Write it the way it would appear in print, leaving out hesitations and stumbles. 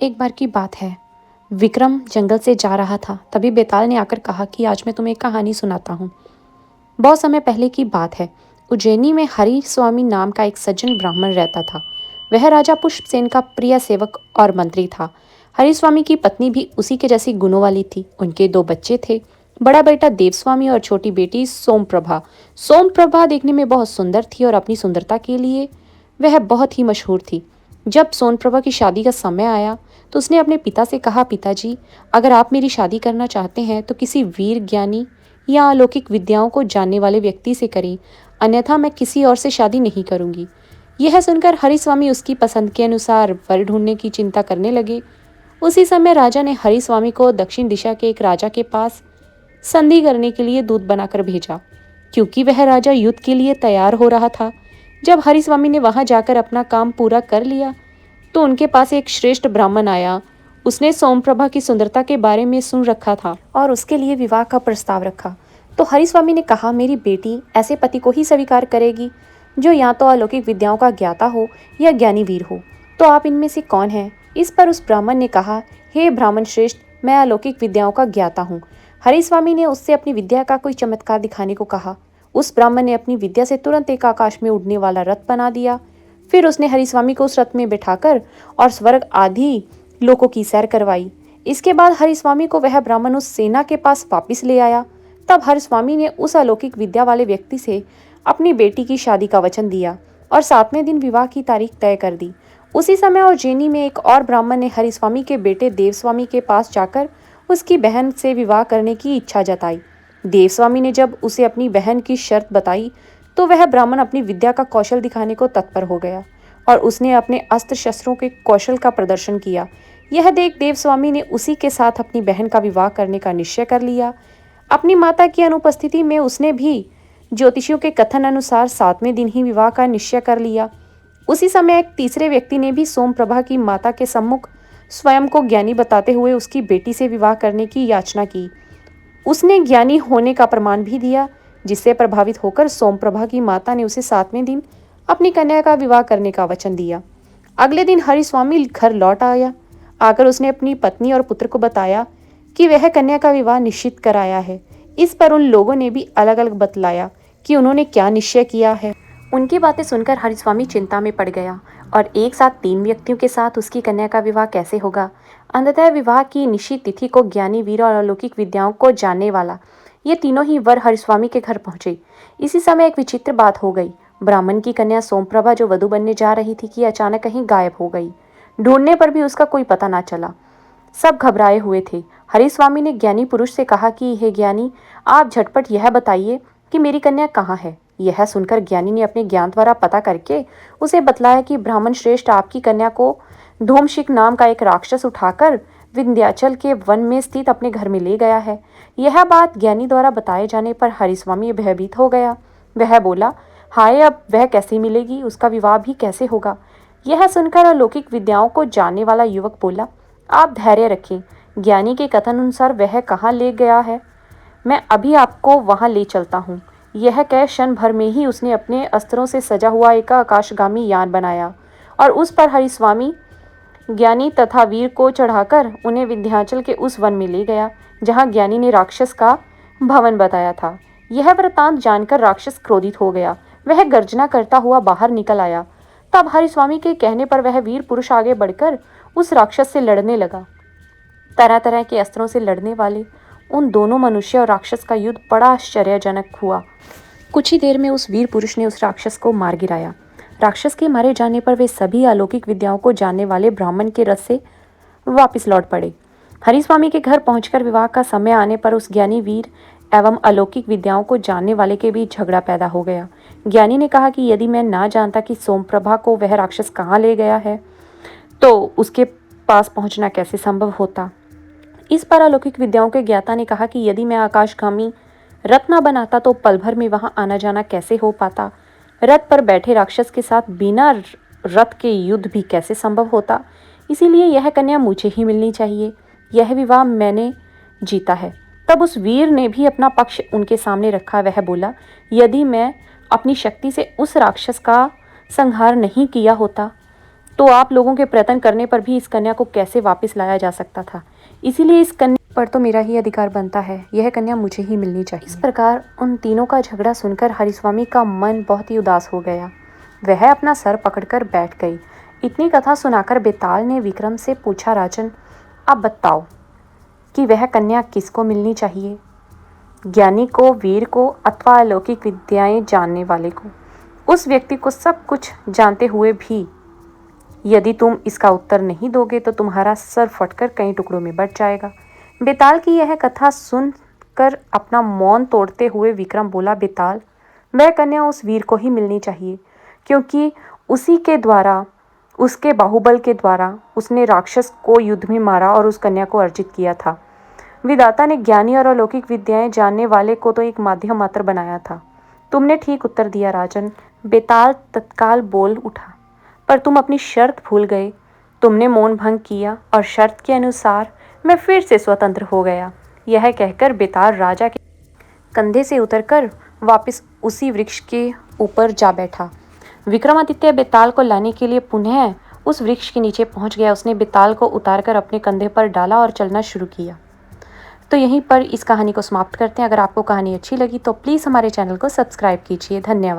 एक बार की बात है। विक्रम जंगल से जा रहा था, तभी बेताल ने आकर कहा कि आज मैं तुम्हें एक कहानी सुनाता हूँ। बहुत समय पहले की बात है। उज्जैनी में हरि स्वामी नाम का एक सज्जन ब्राह्मण रहता था। वह राजा पुष्पसेन का प्रिय सेवक और मंत्री था। हरि स्वामी की पत्नी भी उसी के जैसी गुणों वाली थी। उनके दो बच्चे थे, बड़ा बेटा देवस्वामी और छोटी बेटी सोमप्रभा। सोमप्रभा देखने में बहुत सुंदर थी और अपनी सुंदरता के लिए वह बहुत ही मशहूर थी। जब सोनप्रभा की शादी का समय आया तो उसने अपने पिता से कहा, पिताजी, अगर आप मेरी शादी करना चाहते हैं तो किसी वीर ज्ञानी या अलौकिक विद्याओं को जानने वाले व्यक्ति से करें, अन्यथा मैं किसी और से शादी नहीं करूंगी। यह सुनकर हरिस्वामी उसकी पसंद के अनुसार वर ढूंढने की चिंता करने लगे। उसी समय राजा ने हरिस्वामी को दक्षिण दिशा के एक राजा के पास संधि करने के लिए दूत बनाकर भेजा, क्योंकि वह राजा युद्ध के लिए तैयार हो रहा था। जब हरिस्वामी ने वहां जाकर अपना काम पूरा कर लिया तो उनके पास एक श्रेष्ठ ब्राह्मण आया। उसने सोमप्रभा की सुंदरता के बारे में सुन रखा था और उसके लिए विवाह का प्रस्ताव रखा। तो हरिस्वामी ने कहा, मेरी बेटी ऐसे पति को ही स्वीकार करेगी जो या तो अलौकिक विद्याओं का ज्ञाता हो या ज्ञानी वीर हो। तो आप इनमें से कौन है? इस पर उस ब्राह्मण ने कहा, हे ब्राह्मण श्रेष्ठ, मैं अलौकिक विद्याओं का ज्ञाता हूँ। हरिस्वामी ने उससे अपनी विद्या का कोई चमत्कार दिखाने को कहा। उस ब्राह्मण ने अपनी विद्या से तुरंत एक आकाश में उड़ने वाला रथ बना दिया। फिर उसने हरिस्वामी को उस रथ में बिठाकर और स्वर्ग आदि लोकों की सैर करवाई। इसके बाद हरिस्वामी को वह ब्राह्मण उस सेना के पास वापिस ले आया। तब हरिस्वामी ने उस अलौकिक विद्या वाले व्यक्ति से अपनी बेटी की शादी का वचन दिया और 7वें दिन विवाह की तारीख तय कर दी। उसी समय उज्जैनी में एक और ब्राह्मण ने हरिस्वामी के बेटे देवस्वामी के पास जाकर उसकी बहन से विवाह करने की इच्छा जताई। देवस्वामी ने जब उसे अपनी बहन की शर्त बताई तो वह ब्राह्मण अपनी विद्या का कौशल दिखाने को तत्पर हो गया और उसने अपने अस्त्र शस्त्रों के कौशल का प्रदर्शन किया। यह देख देवस्वामी ने उसी के साथ अपनी बहन का विवाह करने का निश्चय कर लिया। अपनी माता की अनुपस्थिति में उसने भी ज्योतिषियों के कथन अनुसार 7वें दिन ही विवाह का निश्चय कर लिया। उसी समय एक तीसरे व्यक्ति ने भी सोमप्रभा की माता के सम्मुख स्वयं को ज्ञानी बताते हुए उसकी बेटी से विवाह करने की याचना की। उसने ज्ञानी होने का प्रमाण भी दिया, जिससे प्रभावित होकर सोमप्रभा की माता ने उसे 7वें दिन अपनी कन्या का विवाह करने का वचन दिया। अगले दिन हरिस्वामी घर लौट आया। आकर उसने अपनी पत्नी और पुत्र को बताया कि वह कन्या का विवाह निश्चित कराया है। इस पर उन लोगों ने भी अलग अलग बतलाया कि उन्होंने क्या निश्चय किया है। उनकी बातें सुनकर हरिस्वामी चिंता में पड़ गया और एक साथ 3 व्यक्तियों के साथ उसकी कन्या का विवाह कैसे होगा। अंततः विवाह की निश्चित तिथि को ज्ञानी वीर और अलौकिक विद्याओं को जानने वाला ये तीनों ही वर हरिस्वामी के घर पहुंचे। इसी समय एक विचित्र बात हो गई। ब्राह्मण की कन्या सोमप्रभा जो वधू बनने जा रही थी कि अचानक कहीं गायब हो गई। ढूंढने पर भी उसका कोई पता ना चला। सब घबराए हुए थे। हरिस्वामी ने ज्ञानी पुरुष से कहा कि हे ज्ञानी, आप झटपट यह बताइए कि मेरी कन्या कहाँ है। यह सुनकर ज्ञानी ने अपने ज्ञान द्वारा पता करके उसे बतलाया कि ब्राह्मण श्रेष्ठ आपकी कन्या को धूमशिक नाम का एक राक्षस उठाकर विंध्याचल के वन में स्थित अपने घर में ले गया है। यह बात ज्ञानी द्वारा बताए जाने पर हरिस्वामी भयभीत हो गया। वह बोला, हाय, अब वह कैसे मिलेगी, उसका विवाह भी कैसे होगा। यह सुनकर अलौकिक विद्याओं को जानने वाला युवक बोला, आप धैर्य रखें, ज्ञानी के कथन अनुसार वह कहाँ ले गया है, मैं अभी आपको वहां ले चलता हूँ। यह कह क्षण भर में ही उसने अपने अस्त्रों से सजा हुआ एक आकाशगामी यान बनाया और उस पर हरिस्वामी ज्ञानी तथा वीर को चढ़ाकर उन्हें विंध्याचल के उस वन में ले गया जहाँ ज्ञानी ने राक्षस का भवन बताया था। यह वृतांत जानकर राक्षस क्रोधित हो गया। वह गर्जना करता हुआ बाहर निकल आया। तब हरिस्वामी के कहने पर वह वीर पुरुष आगे बढ़कर उस राक्षस से लड़ने लगा। तरह तरह के अस्त्रों से लड़ने वाले उन दोनों मनुष्य और राक्षस का युद्ध बड़ा आश्चर्यजनक हुआ। कुछ ही देर में उस वीर पुरुष ने उस राक्षस को मार गिराया। राक्षस के मारे जाने पर वे सभी अलौकिक विद्याओं को जानने वाले ब्राह्मण के रथ से वापस लौट पड़े। हरिस्वामी के घर पहुंचकर विवाह का समय आने पर उस ज्ञानी वीर एवं अलौकिक विद्याओं को जानने वाले के बीच झगड़ा पैदा हो गया। ज्ञानी ने कहा कि यदि मैं ना जानता कि सोमप्रभा को वह राक्षस कहाँ ले गया है तो उसके पास पहुंचना कैसे संभव होता। इस पर अलौकिक विद्याओं के ज्ञाता ने कहा कि यदि मैं आकाशगामी रथ न बनाता तो पल भर में वहां आना जाना कैसे हो पाता। रथ पर बैठे राक्षस के साथ बिना रथ के युद्ध भी कैसे संभव होता। इसीलिए यह कन्या मुझे ही मिलनी चाहिए। यह विवाह मैंने जीता है। तब उस वीर ने भी अपना पक्ष उनके सामने रखा। वह बोला, यदि मैं अपनी शक्ति से उस राक्षस का संहार नहीं किया होता तो आप लोगों के प्रयत्न करने पर भी इस कन्या को कैसे वापस लाया जा सकता था। इसीलिए इस कन्या पर तो मेरा ही अधिकार बनता है, यह कन्या मुझे ही मिलनी चाहिए। इस प्रकार उन तीनों का झगड़ा सुनकर हरिस्वामी का मन बहुत ही उदास हो गया। वह अपना सर पकड़कर बैठ गई। इतनी कथा सुनाकर बेताल ने विक्रम से पूछा, राजन, अब बताओ कि वह कन्या किसको मिलनी चाहिए, ज्ञानी को, वीर को, अथवा अलौकिक विद्याएं जानने वाले को। उस व्यक्ति को सब कुछ जानते हुए भी यदि तुम इसका उत्तर नहीं दोगे तो तुम्हारा सर फटकर कई टुकड़ों में बट जाएगा। बेताल की यह कथा सुनकर अपना मौन तोड़ते हुए विक्रम बोला, बेताल, वह कन्या उस वीर को ही मिलनी चाहिए, क्योंकि उसी के द्वारा, उसके बाहुबल के द्वारा उसने राक्षस को युद्ध में मारा और उस कन्या को अर्जित किया था। विधाता ने ज्ञानी और अलौकिक विद्याएं जानने वाले को तो एक माध्यम मात्र बनाया था। तुमने ठीक उत्तर दिया राजन। बेताल तत्काल बोल उठा, पर तुम अपनी शर्त भूल गए। तुमने मौन भंग किया और शर्त के अनुसार मैं फिर से स्वतंत्र हो गया। यह कहकर बेताल राजा के कंधे से उतरकर वापस उसी वृक्ष के ऊपर जा बैठा। विक्रमादित्य बेताल को लाने के लिए पुनः उस वृक्ष के नीचे पहुंच गया। उसने बेताल को उतारकर अपने कंधे पर डाला और चलना शुरू किया। तो यहीं पर इस कहानी को समाप्त करते हैं। अगर आपको कहानी अच्छी लगी तो प्लीज़ हमारे चैनल को सब्सक्राइब कीजिए। धन्यवाद।